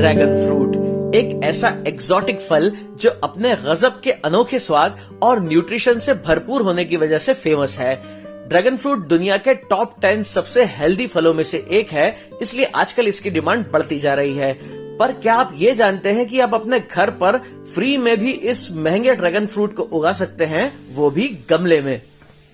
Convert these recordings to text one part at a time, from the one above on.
Dragon fruit एक ऐसा exotic फल जो अपने गजब के अनोखे स्वाद और न्यूट्रिशन से भरपूर होने की वजह से फेमस है। ड्रैगन फ्रूट दुनिया के टॉप 10 सबसे हेल्दी फलों में से एक है, इसलिए आजकल इसकी डिमांड बढ़ती जा रही है। पर क्या आप ये जानते हैं कि आप अपने घर पर फ्री में भी इस महंगे ड्रैगन फ्रूट को उगा सकते हैं, वो भी गमले में।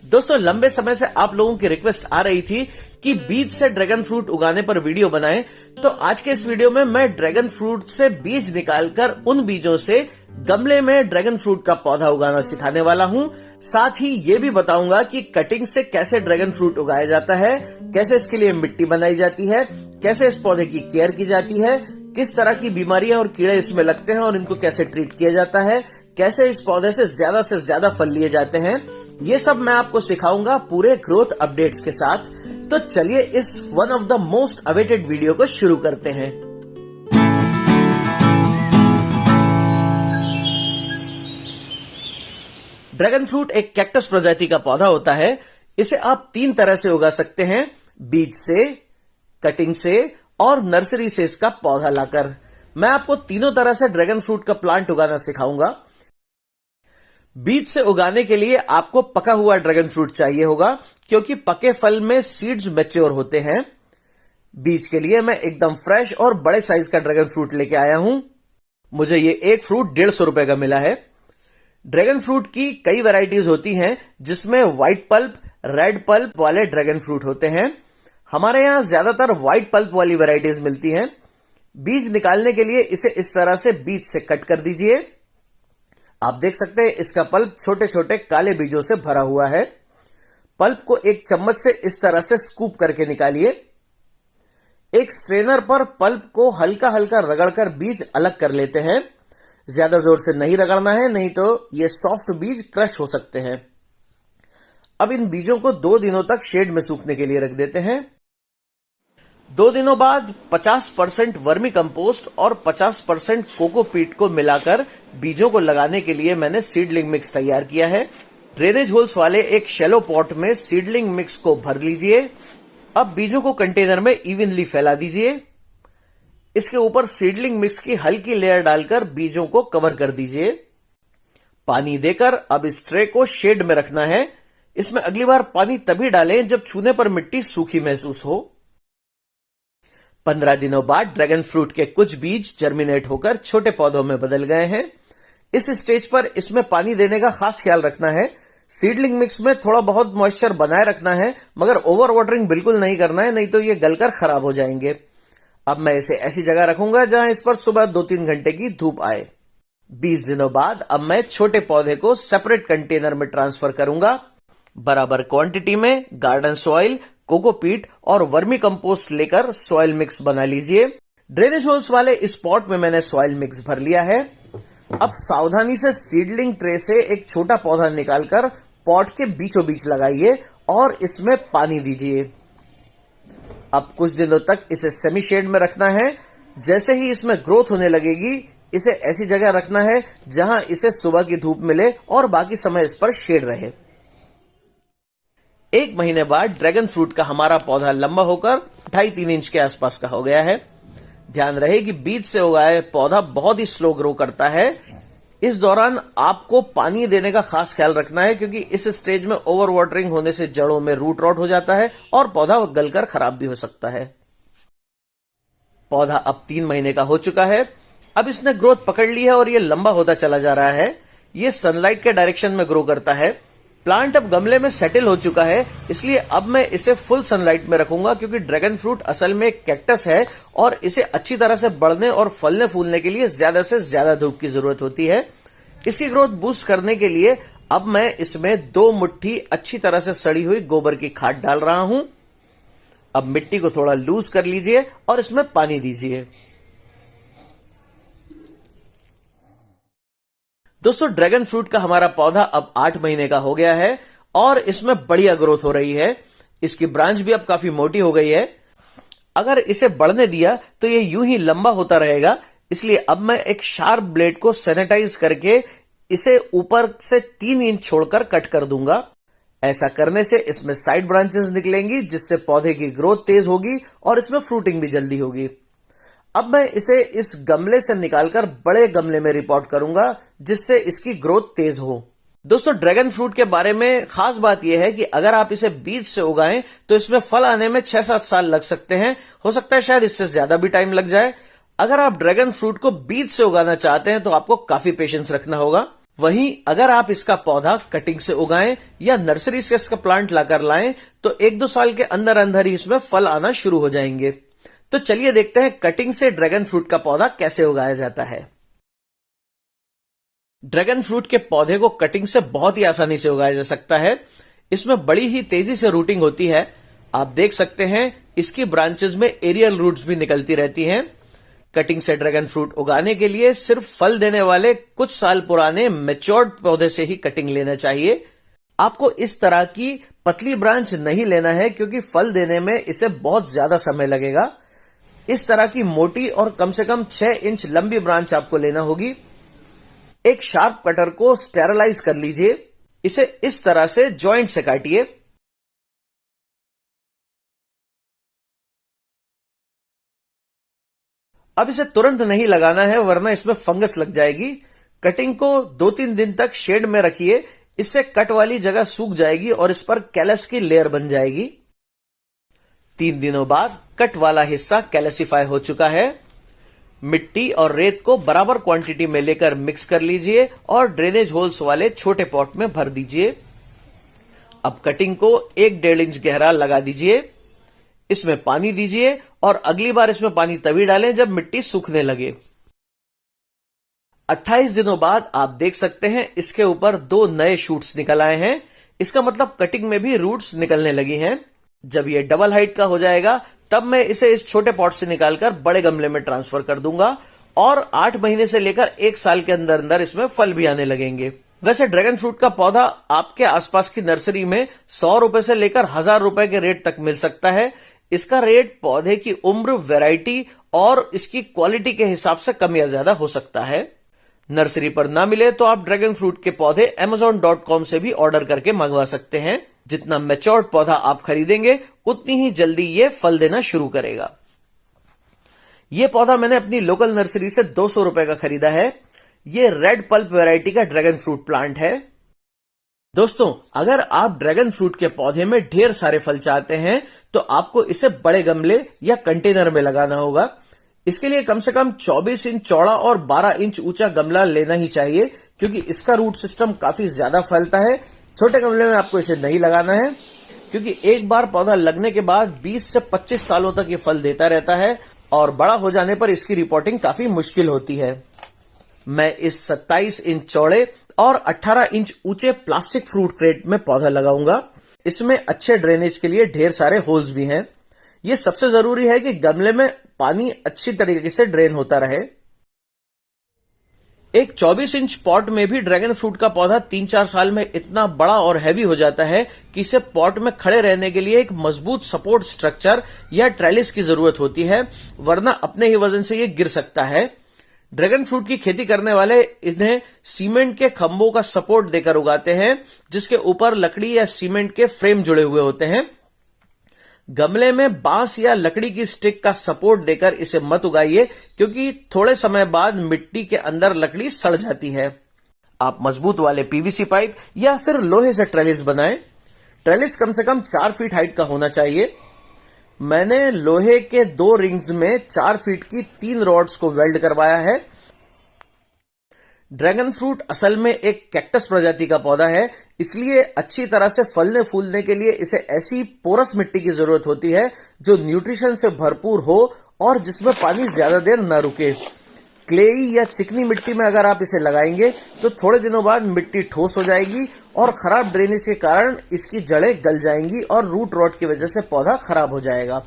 दोस्तों, लंबे समय से आप लोगों की रिक्वेस्ट आ रही थी कि बीज से ड्रैगन फ्रूट उगाने पर वीडियो बनाएं, तो आज के इस वीडियो में मैं ड्रैगन फ्रूट से बीज निकालकर उन बीजों से गमले में ड्रैगन फ्रूट का पौधा उगाना सिखाने वाला हूं। साथ ही ये भी बताऊंगा कि कटिंग से कैसे ड्रैगन फ्रूट उगाया जाता है, कैसे इसके लिए मिट्टी बनाई जाती है, कैसे इस पौधे की केयर की जाती है, किस तरह की बीमारियां और कीड़े इसमें लगते हैं और इनको कैसे ट्रीट किया जाता है, कैसे इस पौधे से ज्यादा फल लिए जाते हैं। ये सब मैं आपको सिखाऊंगा पूरे ग्रोथ अपडेट्स के साथ। तो चलिए इस one of the most awaited video को शुरू करते हैं। ड्रैगन फ्रूट एक कैक्टस प्रजाति का पौधा होता है। इसे आप 3 तरह से उगा सकते हैं, बीज से, कटिंग से और नर्सरी से इसका पौधा लाकर। मैं आपको तीनों तरह से ड्रैगन फ्रूट का प्लांट उगाना सिखाऊंगा। बीज से उगाने के लिए आपको पका हुआ ड्रैगन फ्रूट चाहिए होगा, क्योंकि पके फल में सीड्स मैच्योर होते हैं। बीज के लिए मैं एकदम फ्रेश और बड़े साइज का ड्रैगन फ्रूट लेके आया हूं। मुझे ये एक फ्रूट 150 रुपए का मिला है। ड्रैगन फ्रूट की कई वैरायटीज होती हैं, जिसमें व्हाइट पल्प, रेड पल्प वाले ड्रैगन फ्रूट होते हैं। हमारे यहां ज्यादातर व्हाइट पल्प वाली वैरायटीज मिलती हैं। बीज निकालने के लिए इसे इस तरह से बीज से कट कर दीजिए। आप देख सकते हैं इसका पल्प छोटे छोटे काले बीजों से भरा हुआ है। पल्प को एक चम्मच से इस तरह से स्कूप करके निकालिए। एक स्ट्रेनर पर पल्प को हल्का हल्का रगड़कर बीज अलग कर लेते हैं। ज्यादा जोर से नहीं रगड़ना है, नहीं तो ये सॉफ्ट बीज क्रश हो सकते हैं। अब इन बीजों को 2 दिनों तक शेड में सूखने के लिए रख देते हैं। 2 दिनों बाद 50% वर्मी कंपोस्ट और 50% कोकोपीट को मिलाकर बीजों को लगाने के लिए मैंने सीडलिंग मिक्स तैयार किया है। ड्रेनेज होल्स वाले एक शैलो पॉट में सीडलिंग मिक्स को भर लीजिए। अब बीजों को कंटेनर में इवनली फैला दीजिए। इसके ऊपर सीडलिंग मिक्स की हल्की लेयर डालकर बीजों को कवर कर दीजिए। पानी देकर अब इस ट्रे को शेड में रखना है। इसमें अगली बार पानी तभी डालें जब छूने पर मिट्टी सूखी महसूस हो। 15 दिनों बाद ड्रैगन फ्रूट के कुछ बीज जर्मिनेट होकर छोटे पौधों में बदल गए हैं। इस स्टेज पर इसमें पानी देने का खास ख्याल रखना है। सीडलिंग मिक्स में थोड़ा बहुत मॉइस्चर बनाए रखना है, मगर ओवर वाटरिंग बिल्कुल नहीं करना है, नहीं तो ये गलकर खराब हो जाएंगे। अब मैं इसे ऐसी जगह रखूंगा जहां इस पर सुबह 2-3 घंटे की धूप आए। 20 दिनों बाद अब मैं छोटे पौधे को सेपरेट कंटेनर में ट्रांसफर करूंगा। बराबर क्वांटिटी में गार्डन सॉइल, कोकोपीट और वर्मी कंपोस्ट लेकर सॉइल मिक्स बना लीजिए। ड्रेनेज होल्स वाले इस पॉट में मैंने सॉइल मिक्स भर लिया है। अब सावधानी से सीडलिंग ट्रे से एक छोटा पौधा निकालकर पॉट के बीचों बीच लगाइए और इसमें पानी दीजिए। अब कुछ दिनों तक इसे सेमी शेड में रखना है। जैसे ही इसमें ग्रोथ होने लगेगी, इसे ऐसी जगह रखना है जहां इसे सुबह की धूप मिले और बाकी समय इस पर शेड रहे। 1 महीने बाद ड्रैगन फ्रूट का हमारा पौधा लंबा होकर 2.5-3 इंच के आसपास का हो गया है। ध्यान रहे कि बीज से उगाए पौधा बहुत ही स्लो ग्रो करता है। इस दौरान आपको पानी देने का खास ख्याल रखना है, क्योंकि इस स्टेज में ओवर वाटरिंग होने से जड़ों में रूट रॉट हो जाता है और पौधा गलकर खराब भी हो सकता है। पौधा अब 3 महीने का हो चुका है। अब इसने ग्रोथ पकड़ ली है और ये लंबा होता चला जा रहा है। ये सनलाइट के डायरेक्शन में ग्रो करता है। प्लांट अब गमले में सेटल हो चुका है, इसलिए अब मैं इसे फुल सनलाइट में रखूंगा, क्योंकि ड्रैगन फ्रूट असल में एक कैक्टस है और इसे अच्छी तरह से बढ़ने और फलने फूलने के लिए ज्यादा से ज्यादा धूप की जरूरत होती है। इसकी ग्रोथ बूस्ट करने के लिए अब मैं इसमें 2 मुट्ठी अच्छी तरह से सड़ी हुई गोबर की खाद डाल रहा हूं। अब मिट्टी को थोड़ा लूज कर लीजिए और इसमें पानी दीजिए। दोस्तों, ड्रैगन फ्रूट का हमारा पौधा अब 8 महीने का हो गया है और इसमें बढ़िया ग्रोथ हो रही है। इसकी ब्रांच भी अब काफी मोटी हो गई है। अगर इसे बढ़ने दिया तो ये यूं ही लंबा होता रहेगा, इसलिए अब मैं एक शार्प ब्लेड को सैनिटाइज करके इसे ऊपर से 3 इंच छोड़कर कट कर दूंगा। ऐसा करने से इसमें साइड ब्रांचेस निकलेंगी, जिससे पौधे की ग्रोथ तेज होगी और इसमें फ्रूटिंग भी जल्दी होगी। अब मैं इसे इस गमले से निकालकर बड़े गमले में रिपोर्ट करूंगा जिससे इसकी ग्रोथ तेज हो। दोस्तों, ड्रैगन फ्रूट के बारे में खास बात यह है कि अगर आप इसे बीज से उगाएं तो इसमें फल आने में 6-7 साल लग सकते हैं। हो सकता है शायद इससे ज्यादा भी टाइम लग जाए। अगर आप ड्रैगन फ्रूट को बीज से उगाना चाहते हैं तो आपको काफी पेशेंस रखना होगा। वहीं अगर आप इसका पौधा कटिंग से उगाएं या नर्सरी से इसका प्लांट लाकर लाएं तो 1-2 साल के अंदर अंदर ही इसमें फल आना शुरू हो जाएंगे। तो चलिए देखते हैं कटिंग से ड्रैगन फ्रूट का पौधा कैसे उगाया जाता है। ड्रैगन फ्रूट के पौधे को कटिंग से बहुत ही आसानी से उगाया जा सकता है। इसमें बड़ी ही तेजी से रूटिंग होती है। आप देख सकते हैं इसकी ब्रांचेस में एरियल रूट्स भी निकलती रहती हैं। कटिंग से ड्रैगन फ्रूट उगाने के लिए सिर्फ फल देने वाले कुछ साल पुराने मैच्योर्ड पौधे से ही कटिंग लेना चाहिए। आपको इस तरह की पतली ब्रांच नहीं लेना है क्योंकि फल देने में इसे बहुत ज्यादा समय लगेगा। इस तरह की मोटी और कम से कम 6 इंच लंबी ब्रांच आपको लेना होगी। एक शार्प कटर को स्टेरलाइज कर लीजिए। इसे इस तरह से जॉइंट से काटिए। अब इसे तुरंत नहीं लगाना है वरना इसमें फंगस लग जाएगी। कटिंग को 2-3 दिन तक शेड में रखिए। इससे कट वाली जगह सूख जाएगी और इस पर कैलस की लेयर बन जाएगी। 3 दिनों बाद कट वाला हिस्सा कैल्सिफाई हो चुका है। मिट्टी और रेत को बराबर क्वांटिटी में लेकर मिक्स कर लीजिए और ड्रेनेज होल्स वाले छोटे पॉट में भर दीजिए। अब कटिंग को 1-1.5 इंच गहरा लगा दीजिए। इसमें पानी दीजिए और अगली बार इसमें पानी तभी डालें जब मिट्टी सूखने लगे। 28 दिनों बाद आप देख सकते हैं इसके ऊपर 2 नए शूट्स निकल आए हैं। इसका मतलब कटिंग में भी रूट्स निकलने लगी हैं। जब ये डबल हाइट का हो जाएगा तब मैं इसे इस छोटे पॉट से निकालकर बड़े गमले में ट्रांसफर कर दूंगा और 8 महीने से लेकर 1 साल के अंदर अंदर इसमें फल भी आने लगेंगे। वैसे ड्रैगन फ्रूट का पौधा आपके आसपास की नर्सरी में 100 रुपए से लेकर 1000 रुपए के रेट तक मिल सकता है। इसका रेट पौधे की उम्र, वैरायटी और इसकी क्वालिटी के हिसाब से कम या ज्यादा हो सकता है। नर्सरी पर ना मिले तो आप ड्रैगन फ्रूट के पौधे amazon.com से भी ऑर्डर करके मंगवा सकते हैं। जितना मैच्योर्ड पौधा आप खरीदेंगे उतनी ही जल्दी ये फल देना शुरू करेगा। ये पौधा मैंने अपनी लोकल नर्सरी से 200 रुपए का खरीदा है। ये रेड पल्प वैरायटी का ड्रैगन फ्रूट प्लांट है। दोस्तों, अगर आप ड्रैगन फ्रूट के पौधे में ढेर सारे फल चाहते हैं तो आपको इसे बड़े गमले या कंटेनर में लगाना होगा। इसके लिए कम से कम 24 इंच चौड़ा और 12 इंच ऊंचा गमला लेना ही चाहिए क्योंकि इसका रूट सिस्टम काफी ज्यादा फैलता है। छोटे गमले में आपको इसे नहीं लगाना है क्योंकि एक बार पौधा लगने के बाद 20 से 25 सालों तक ये फल देता रहता है और बड़ा हो जाने पर इसकी रिपोर्टिंग काफी मुश्किल होती है। मैं इस 27 इंच चौड़े और 18 इंच ऊंचे प्लास्टिक फ्रूट क्रेट में पौधा लगाऊंगा। इसमें अच्छे ड्रेनेज के लिए ढेर सारे होल्स भी हैं। ये सबसे जरूरी है कि गमले में पानी अच्छी तरीके से ड्रेन होता रहे। एक 24 इंच पॉट में भी ड्रैगन फ्रूट का पौधा 3-4 साल में इतना बड़ा और हैवी हो जाता है कि इसे पॉट में खड़े रहने के लिए एक मजबूत सपोर्ट स्ट्रक्चर या ट्रेलिस की जरूरत होती है, वरना अपने ही वजन से ये गिर सकता है। ड्रैगन फ्रूट की खेती करने वाले इन्हें सीमेंट के खंभों का सपोर्ट देकर उगाते हैं जिसके ऊपर लकड़ी या सीमेंट के फ्रेम जुड़े हुए होते हैं। गमले में बांस या लकड़ी की स्टिक का सपोर्ट देकर इसे मत उगाइए क्योंकि थोड़े समय बाद मिट्टी के अंदर लकड़ी सड़ जाती है। आप मजबूत वाले पीवीसी पाइप या फिर लोहे से ट्रेलिस बनाएं। ट्रेलिस कम से कम 4 फीट हाइट का होना चाहिए। मैंने लोहे के 2 रिंग्स में 4 फीट की 3 रॉड्स को वेल्ड करवाया है। ड्रैगन फ्रूट असल में एक कैक्टस प्रजाति का पौधा है, इसलिए अच्छी तरह से फलने फूलने के लिए इसे ऐसी पोरस मिट्टी की जरूरत होती है जो न्यूट्रिशन से भरपूर हो और जिसमें पानी ज्यादा देर न रुके। क्लेई या चिकनी मिट्टी में अगर आप इसे लगाएंगे तो थोड़े दिनों बाद मिट्टी ठोस हो जाएगी और खराब ड्रेनेज के कारण इसकी जड़ें गल जाएंगी और रूट रॉट की वजह से पौधा खराब हो जाएगा।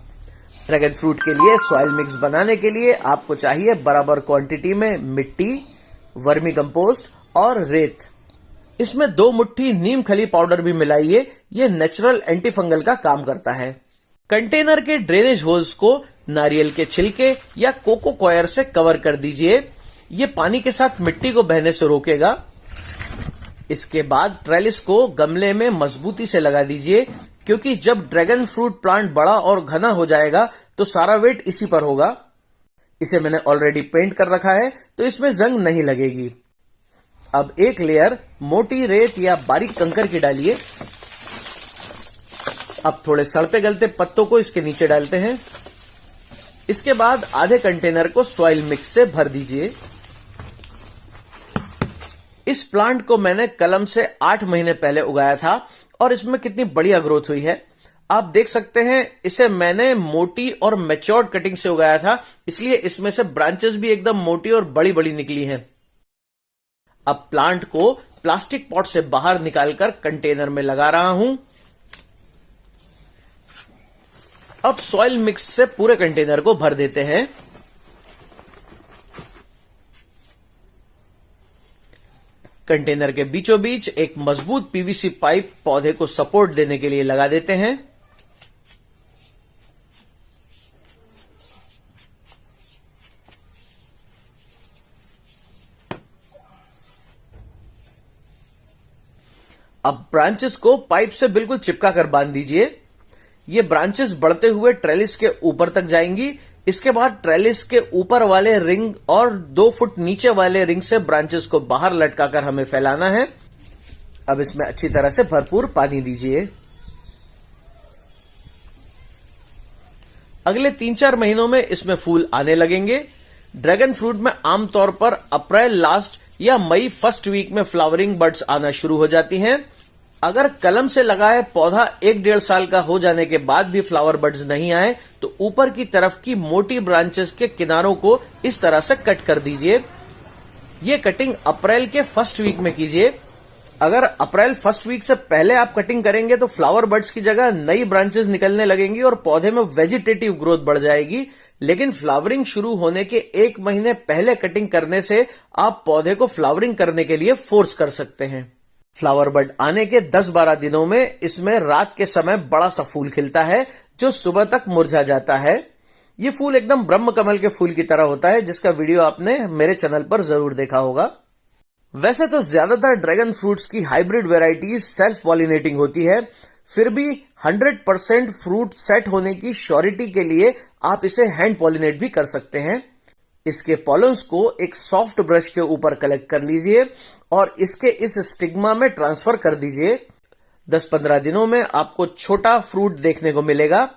ड्रैगन फ्रूट के लिए सॉइल मिक्स बनाने के लिए आपको चाहिए बराबर क्वांटिटी में मिट्टी, वर्मी कंपोस्ट और रेत। इसमें 2 मुट्ठी नीम खली पाउडर भी मिलाइए। ये नेचुरल एंटी फंगल का काम करता है। कंटेनर के ड्रेनेज होल्स को नारियल के छिलके या कोको कॉयर से कवर कर दीजिए। ये पानी के साथ मिट्टी को बहने से रोकेगा। इसके बाद ट्रेलिस को गमले में मजबूती से लगा दीजिए क्योंकि जब ड्रैगन फ्रूट प्लांट बड़ा और घना हो जाएगा तो सारा वेट इसी पर होगा। इसे मैंने ऑलरेडी पेंट कर रखा है तो इसमें जंग नहीं लगेगी। अब एक लेयर मोटी रेत या बारीक कंकर की डालिए। अब थोड़े सड़ते गलते पत्तों को इसके नीचे डालते हैं। इसके बाद आधे कंटेनर को सॉइल मिक्स से भर दीजिए। इस प्लांट को मैंने कलम से 8 महीने पहले उगाया था और इसमें कितनी बढ़िया ग्रोथ हुई है। आप देख सकते हैं इसे मैंने मोटी और मैच्योर्ड कटिंग से उगाया था, इसलिए इसमें से ब्रांचेस भी एकदम मोटी और बड़ी बड़ी निकली हैं। अब प्लांट को प्लास्टिक पॉट से बाहर निकालकर कंटेनर में लगा रहा हूं। अब सॉइल मिक्स से पूरे कंटेनर को भर देते हैं। कंटेनर के बीचों बीच एक मजबूत पीवीसी पाइप पौधे को सपोर्ट देने के लिए लगा देते हैं। अब ब्रांचेस को पाइप से बिल्कुल चिपका कर बांध दीजिए। ये ब्रांचेस बढ़ते हुए ट्रेलिस के ऊपर तक जाएंगी। इसके बाद ट्रेलिस के ऊपर वाले रिंग और 2 फुट नीचे वाले रिंग से ब्रांचेस को बाहर लटकाकर हमें फैलाना है। अब इसमें अच्छी तरह से भरपूर पानी दीजिए। अगले 3-4 महीनों में इसमें फूल आने लगेंगे। ड्रैगन फ्रूट में आमतौर पर अप्रैल लास्ट या मई फर्स्ट वीक में फ्लावरिंग बर्ड्स आना शुरू हो जाती हैं। अगर कलम से लगाए पौधा 1-1.5 साल का हो जाने के बाद भी फ्लावर बर्ड्स नहीं आए तो ऊपर की तरफ की मोटी ब्रांचेस के किनारों को इस तरह से कट कर दीजिए। ये कटिंग अप्रैल के फर्स्ट वीक में कीजिए। अगर अप्रैल फर्स्ट वीक से पहले आप कटिंग करेंगे तो फ्लावर बर्ड्स की जगह नई ब्रांचेस निकलने लगेंगी और पौधे में वेजिटेटिव ग्रोथ बढ़ जाएगी। लेकिन फ्लावरिंग शुरू होने के 1 महीने पहले कटिंग करने से आप पौधे को फ्लावरिंग करने के लिए फोर्स कर सकते हैं। फ्लावर बर्ड आने के 10-12 दिनों में इसमें रात के समय बड़ा सा फूल खिलता है जो सुबह तक मुरझा जाता है। ये फूल एकदम ब्रह्म कमल के फूल की तरह होता है, जिसका वीडियो आपने मेरे चैनल पर जरूर देखा होगा। वैसे तो ज्यादातर ड्रैगन फ्रूट्स की हाइब्रिड वेराइटीज सेल्फ पॉलिनेटिंग होती है, फिर भी 100% फ्रूट सेट होने की श्योरिटी के लिए आप इसे हैंड पॉलिनेट भी कर सकते हैं। इसके पॉलन्स को एक सॉफ्ट ब्रश के ऊपर कलेक्ट कर लीजिए और इसके इस स्टिग्मा में ट्रांसफर कर दीजिए। 10-15 दिनों में आपको छोटा फ्रूट देखने को मिलेगा।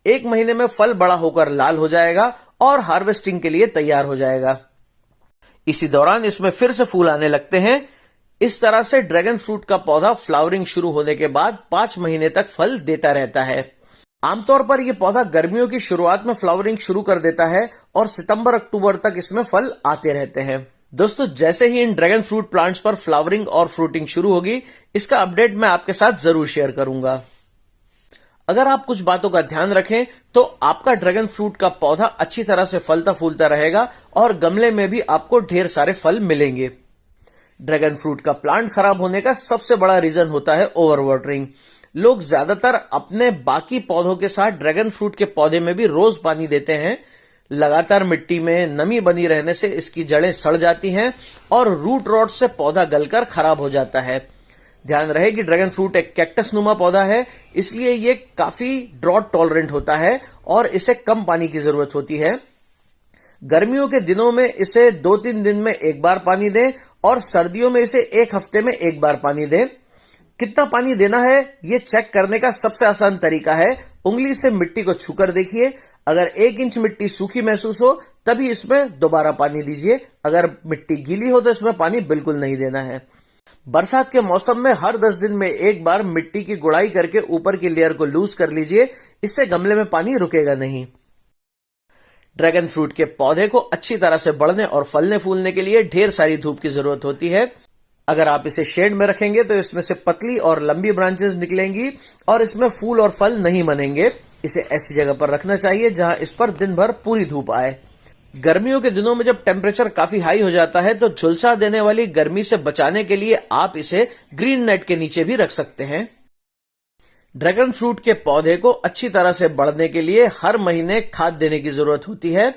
1 महीने में फल बड़ा होकर लाल हो जाएगा और हार्वेस्टिंग के लिए तैयार हो जाएगा। इसी दौरान इसमें फिर से फूल आने लगते हैं। इस तरह से ड्रैगन फ्रूट का पौधा फ्लावरिंग शुरू होने के बाद 5 महीने तक फल देता रहता है। आमतौर पर यह पौधा गर्मियों की शुरुआत में फ्लावरिंग शुरू कर देता है और सितंबर-अक्टूबर तक इसमें फल आते रहते हैं। दोस्तों, जैसे ही इन ड्रैगन फ्रूट प्लांट्स पर फ्लावरिंग और फ्रूटिंग शुरू होगी, इसका अपडेट मैं आपके साथ जरूर शेयर करूंगा। अगर आप कुछ बातों का ध्यान रखें तो आपका ड्रैगन फ्रूट का पौधा अच्छी तरह से फलता फूलता रहेगा और गमले में भी आपको ढेर सारे फल मिलेंगे। ड्रैगन फ्रूट का प्लांट खराब होने का सबसे बड़ा रीजन होता है ओवर वाटरिंग। लोग ज्यादातर अपने बाकी पौधों के साथ ड्रैगन फ्रूट के पौधे में भी रोज पानी देते हैं। लगातार मिट्टी में नमी बनी रहने से इसकी जड़ें सड़ जाती हैं और रूट रॉट से पौधा गलकर खराब हो जाता है। ध्यान रहे कि ड्रैगन फ्रूट एक कैक्टस नुमा पौधा है, इसलिए ये काफी ड्रॉट टॉलरेंट होता है और इसे कम पानी की जरूरत होती है। गर्मियों के दिनों में इसे 2-3 दिन में 1 बार पानी दें और सर्दियों में इसे 1 हफ्ते में 1 बार पानी दें। कितना पानी देना है ये चेक करने का सबसे आसान तरीका है उंगली से मिट्टी को छूकर देखिए। अगर 1 इंच मिट्टी सूखी महसूस हो तभी इसमें दोबारा पानी दीजिए। अगर मिट्टी गीली हो तो इसमें पानी बिल्कुल नहीं देना है। बरसात के मौसम में हर 10 दिन में 1 बार मिट्टी की गुड़ाई करके ऊपर की लेयर को लूज कर लीजिए, इससे गमले में पानी रुकेगा नहीं। ड्रैगन फ्रूट के पौधे को अच्छी तरह से बढ़ने और फलने फूलने के लिए ढेर सारी धूप की जरूरत होती है। अगर आप इसे शेड में रखेंगे तो इसमें से पतली और लंबी ब्रांचेस निकलेंगी और इसमें फूल और फल नहीं बनेंगे। इसे ऐसी जगह पर रखना चाहिए जहां इस पर दिन भर पूरी धूप आए। गर्मियों के दिनों में जब टेम्परेचर काफी हाई हो जाता है तो झुलसा देने वाली गर्मी से बचाने के लिए आप इसे ग्रीन नेट के नीचे भी रख सकते हैं। ड्रैगन फ्रूट के पौधे को अच्छी तरह से बढ़ने के लिए हर महीने खाद देने की जरूरत होती है।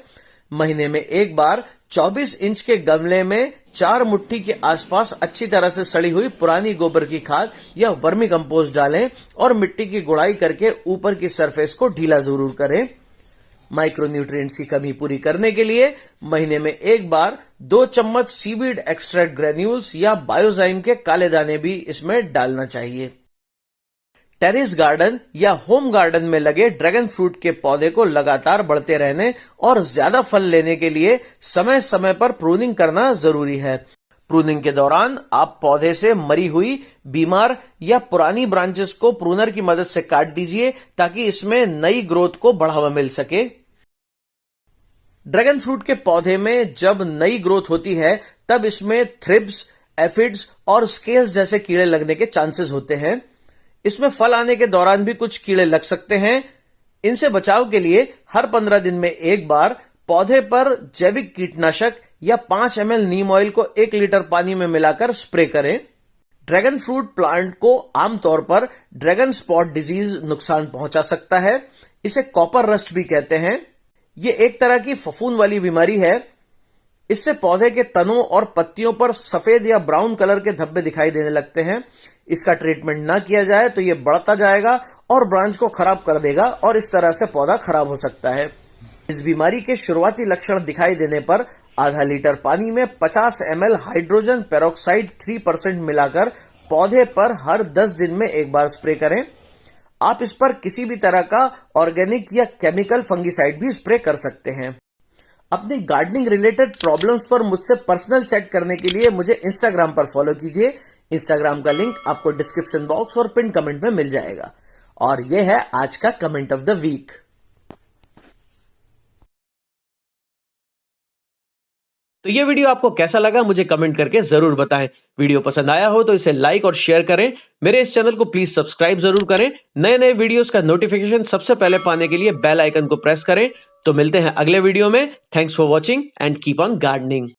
महीने में 1 बार 24 इंच के गमले में 4 मुट्ठी के आसपास अच्छी तरह से सड़ी हुई पुरानी गोबर की खाद या वर्मी कंपोस्ट डालें और मिट्टी की गुड़ाई करके ऊपर की सरफेस को ढीला जरूर करें। माइक्रोन्यूट्रिएंट्स की कमी पूरी करने के लिए महीने में एक बार 2 चम्मच सीवीड एक्सट्रैक्ट ग्रेन्यूल्स या बायोजाइम के काले दाने भी इसमें डालना चाहिए। टेरेस गार्डन या होम गार्डन में लगे ड्रैगन फ्रूट के पौधे को लगातार बढ़ते रहने और ज्यादा फल लेने के लिए समय समय पर प्रूनिंग करना जरूरी है। प्रूनिंग के दौरान आप पौधे से मरी हुई, बीमार या पुरानी ब्रांचेस को प्रूनर की मदद से काट दीजिए ताकि इसमें नई ग्रोथ को बढ़ावा मिल सके। ड्रैगन फ्रूट के पौधे में जब नई ग्रोथ होती है तब इसमें थ्रिप्स, एफिड्स और स्केल्स जैसे कीड़े लगने के चांसेस होते हैं। इसमें फल आने के दौरान भी कुछ कीड़े लग सकते हैं। इनसे बचाव के लिए हर 15 दिन में एक बार पौधे पर जैविक कीटनाशक या 5 ml नीम ऑयल को 1 लीटर पानी में मिलाकर स्प्रे करें। ड्रैगन फ्रूट प्लांट को आमतौर पर ड्रैगन स्पॉट डिजीज नुकसान पहुंचा सकता है। इसे कॉपर रस्ट भी कहते हैं। ये एक तरह की फफूंद वाली बीमारी है। इससे पौधे के तनों और पत्तियों पर सफेद या ब्राउन कलर के धब्बे दिखाई देने लगते हैं। इसका ट्रीटमेंट ना किया जाए तो ये बढ़ता जाएगा और ब्रांच को खराब कर देगा और इस तरह से पौधा खराब हो सकता है। इस बीमारी के शुरुआती लक्षण दिखाई देने पर आधा लीटर पानी में 50 ml हाइड्रोजन पेरोक्साइड 3% मिलाकर पौधे पर हर 10 दिन में एक बार स्प्रे करें। आप इस पर किसी भी तरह का ऑर्गेनिक या केमिकल फंगिसाइड भी स्प्रे कर सकते हैं। अपनी गार्डनिंग रिलेटेड प्रॉब्लम्स पर मुझसे पर्सनल चैट करने के लिए मुझे इंस्टाग्राम पर फॉलो कीजिए। इंस्टाग्राम का लिंक आपको डिस्क्रिप्शन बॉक्स और पिन कमेंट में मिल जाएगा। और यह है आज का कमेंट ऑफ द वीक। तो ये वीडियो आपको कैसा लगा मुझे कमेंट करके जरूर बताएं। वीडियो पसंद आया हो तो इसे लाइक और शेयर करें। मेरे इस चैनल को प्लीज सब्सक्राइब जरूर करें। नए नए वीडियोस का नोटिफिकेशन सबसे पहले पाने के लिए बेल आइकन को प्रेस करें। तो मिलते हैं अगले वीडियो में। Thanks for watching and keep on gardening.